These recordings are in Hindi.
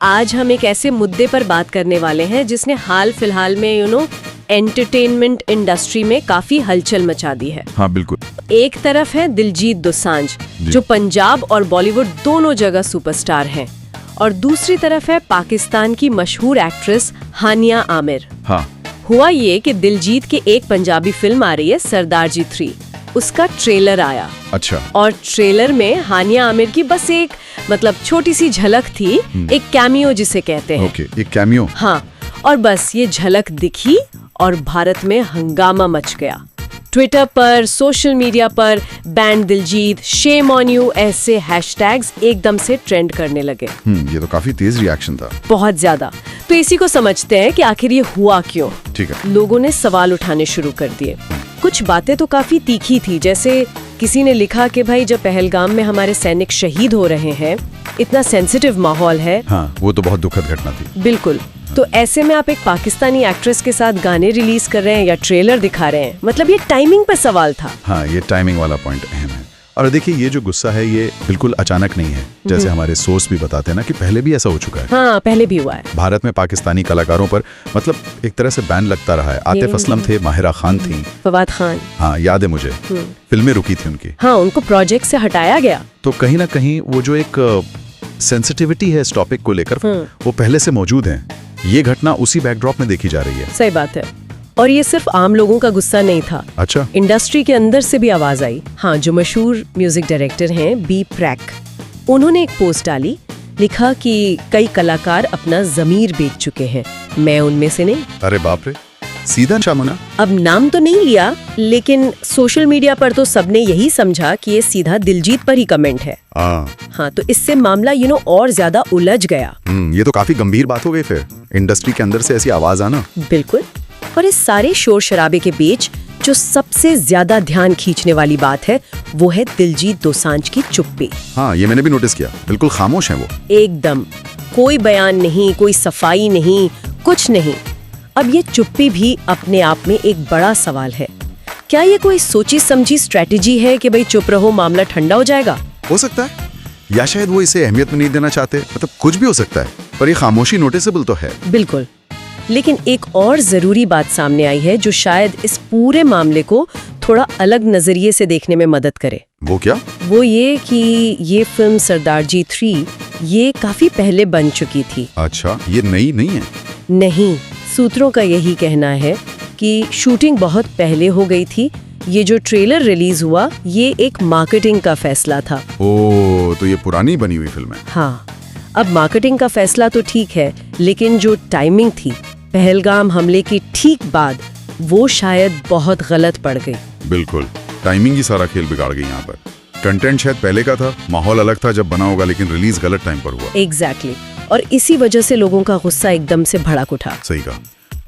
आज हम एक ऐसे मुद्दे पर बात करने वाले हैं जिसने हाल फिलहाल में एंटरटेनमेंट इंडस्ट्री में काफी हलचल मचा दी है। हाँ बिल्कुल। एक तरफ है दिलजीत दोसांझ जो पंजाब और बॉलीवुड दोनों जगह सुपरस्टार हैं, और दूसरी तरफ है पाकिस्तान की मशहूर एक्ट्रेस हानिया आमिर। हाँ। हुआ ये कि दिलजीत की एक पंजाबी फिल्म आ रही है सरदार जी 3, उसका ट्रेलर आया। अच्छा। और ट्रेलर में हानिया आमिर की बस एक छोटी सी झलक थी, एक कैमियो जिसे कहते हैं। ओके, एक कैमियो। हाँ, और बस ये झलक दिखी और भारत में हंगामा मच गया। ट्विटर पर, सोशल मीडिया पर ban Diljit, shame on you ऐसे हैशटैग्स एकदम से ट्रेंड करने लगे। ये तो काफी तेज रिएक्शन था। बहुत ज्यादा। तो इसी को समझते हैं कि आखिर ये हुआ क्यों। ठीक है। लोगों ने सवाल उठाने शुरू कर दिए। कुछ बातें तो काफी तीखी थी, जैसे किसी ने लिखा कि भाई जब पहलगाम में हमारे सैनिक शहीद हो रहे हैं, इतना सेंसिटिव माहौल है। हाँ, वो तो बहुत दुखद घटना थी। बिल्कुल। तो ऐसे में आप एक पाकिस्तानी एक्ट्रेस के साथ गाने रिलीज कर रहे हैं या ट्रेलर दिखा रहे हैं, ये टाइमिंग पर सवाल था। हाँ, ये टाइमिंग वाला पॉइंट अहम है। और देखिए, ये जो गुस्सा है ये बिल्कुल अचानक नहीं है, जैसे हमारे सोर्स भी बताते हैं ना कि पहले भी ऐसा हो चुका है। हाँ, पहले भी हुआ है। भारत में पाकिस्तानी कलाकारों पर एक तरह से बैन लगता रहा है। आतिफ असलम थे, माहिरा खान थी, फवाद खान। हाँ, याद है मुझे। फिल्में रुकी थी उनकी। हाँ, उनको प्रोजेक्ट से हटाया गया। तो कहीं ना कहीं वो जो एक सेंसिटिविटी है इस टॉपिक को लेकर, वो पहले से मौजूद है। ये घटना उसी बैकड्रॉप में देखी जा रही है। सही बात है। और ये सिर्फ आम लोगों का गुस्सा नहीं था। अच्छा। इंडस्ट्री के अंदर से भी आवाज आई। हाँ, जो मशहूर म्यूजिक डायरेक्टर हैं बी प्रैक, उन्होंने एक पोस्ट डाली, लिखा कि कई कलाकार अपना ज़मीर बेच चुके हैं, मैं उनमें से नहीं। अरे बाप रे, सीधा शामुना। अब नाम तो नहीं लिया, लेकिन सोशल मीडिया पर तो सबने यही समझा कि ये सीधा दिलजीत पर ही कमेंट है। हाँ, तो इससे मामला और ज्यादा उलझ गया। ये तो काफी गंभीर बात हो गई फिर, इंडस्ट्री के अंदर से ऐसी आवाज आना। बिल्कुल। और इस सारे शोर शराबे के बीच जो सबसे ज्यादा ध्यान खींचने वाली बात है, वो है दिलजीत दोसांझ की चुप्पी। हाँ, ये मैंने भी नोटिस किया, बिल्कुल खामोश है वो। एकदम, कोई बयान नहीं, कोई सफाई नहीं, कुछ नहीं। अब ये चुप्पी भी अपने आप में एक बड़ा सवाल है। क्या ये कोई सोची समझी स्ट्रेटेजी है कि भाई चुप रहो, मामला ठंडा हो जाएगा? हो सकता है, या शायद वो इसे अहमियत में नहीं देना चाहते, कुछ भी हो सकता है, पर ये खामोशी नोटिसेबल तो है। बिल्कुल। लेकिन एक और जरूरी बात सामने आई है जो शायद इस पूरे मामले को थोड़ा अलग नजरिए से देखने में मदद करे। वो क्या? वो ये कि ये फिल्म सरदार जी 3 ये काफी पहले बन चुकी थी। अच्छा, ये नई नहीं है? नहीं, सूत्रों का यही कहना है कि शूटिंग बहुत पहले हो गई थी। ये जो ट्रेलर रिलीज हुआ, ये एक मार्केटिंग का फैसला था। ओह, तो ये पुरानी बनी हुई फिल्म है। हाँ, अब मार्केटिंग का फैसला तो ठीक है, लेकिन जो टाइमिंग थी पहलगाम हमले की ठीक बाद, वो शायद बहुत गलत पड़ गई। बिल्कुल, टाइमिंग ही सारा खेल बिगाड़ गई यहाँ पर। कंटेंट शायद पहले का था, माहौल अलग था जब बना होगा, लेकिन रिलीज गलत टाइम पर हुआ। एग्जैक्टली। और इसी वजह से लोगों का गुस्सा एकदम से भड़क उठा। सही कहा।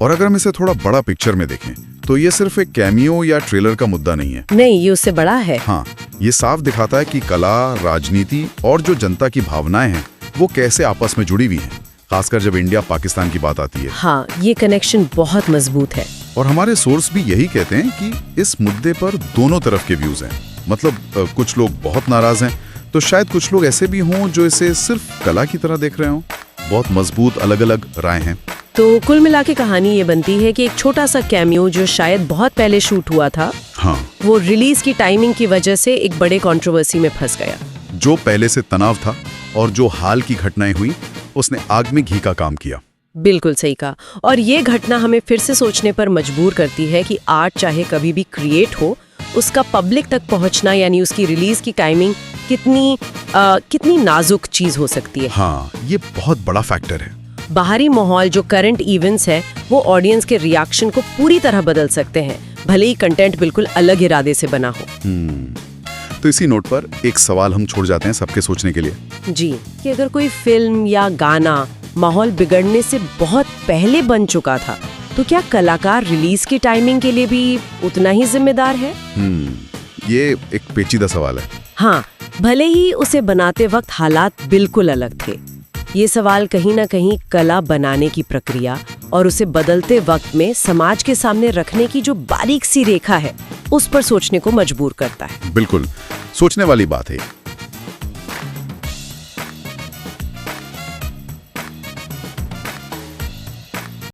और अगर हम इसे थोड़ा बड़ा पिक्चर में देखें, तो ये सिर्फ एक कैमियो या ट्रेलर का मुद्दा नहीं है। नहीं, ये उससे बड़ा है। हाँ, ये साफ दिखाता है कि कला, राजनीति और जो जनता की भावनाएं हैं, वो कैसे आपस में जुड़ी हुई हैं, खासकर जब इंडिया पाकिस्तान की बात आती है। हाँ, ये कनेक्शन बहुत मजबूत है। और हमारे सोर्स भी यही कहते हैं कि इस मुद्दे पर दोनों तरफ के व्यूज हैं। कुछ लोग बहुत नाराज हैं, तो शायद कुछ लोग ऐसे भी हों जो इसे सिर्फ कला की तरह देख रहे हों। बहुत मजबूत अलग अलग राय हैं। तो कुल मिला के कहानी ये बनती है कि एक छोटा सा कैमियो जो शायद बहुत पहले शूट हुआ था, हाँ, वो रिलीज की टाइमिंग की वजह से एक बड़े कंट्रोवर्सी में फंस गया। जो पहले से तनाव था और जो हाल की घटनाएं हुई, उसने आग में घी का काम किया। बिल्कुल सही कहा। और ये घटना हमें फिर से सोचने पर मजबूर करती है कि आर्ट चाहे कभी भी क्रिएट हो, उसका पब्लिक तक पहुंचना यानी उसकी रिलीज की टाइमिंग कितनी नाजुक चीज हो सकती है। हाँ, ये बहुत बड़ा फैक्टर है। बाहरी माहौल, जो करंट इवेंट्स है, वो ऑडियंस के रिएक्शन को पूरी तरह बदल सकते हैं, भले ही कंटेंट बिल्कुल अलग इरादे से बना हो। तो इसी नोट पर एक सवाल हम छोड़ जाते हैं सबके सोचने के लिए। जी, कि अगर कोई फिल्म या गाना माहौल बिगड़ने से बहुत पहले बन चुका था, तो क्या कलाकार रिलीज की टाइमिंग के लिए भी उतना ही जिम्मेदार है? ये एक पेचीदा सवाल है। हाँ, भले ही उसे बनाते वक्त हालात बिल्कुल अलग थे। ये सवाल कहीं ना कहीं कला बनाने की प्रक्रिया और उसे बदलते वक्त में समाज के सामने रखने की जो बारीक सी रेखा है, उस पर सोचने को मजबूर करता है। बिल्कुल, सोचने वाली बात है।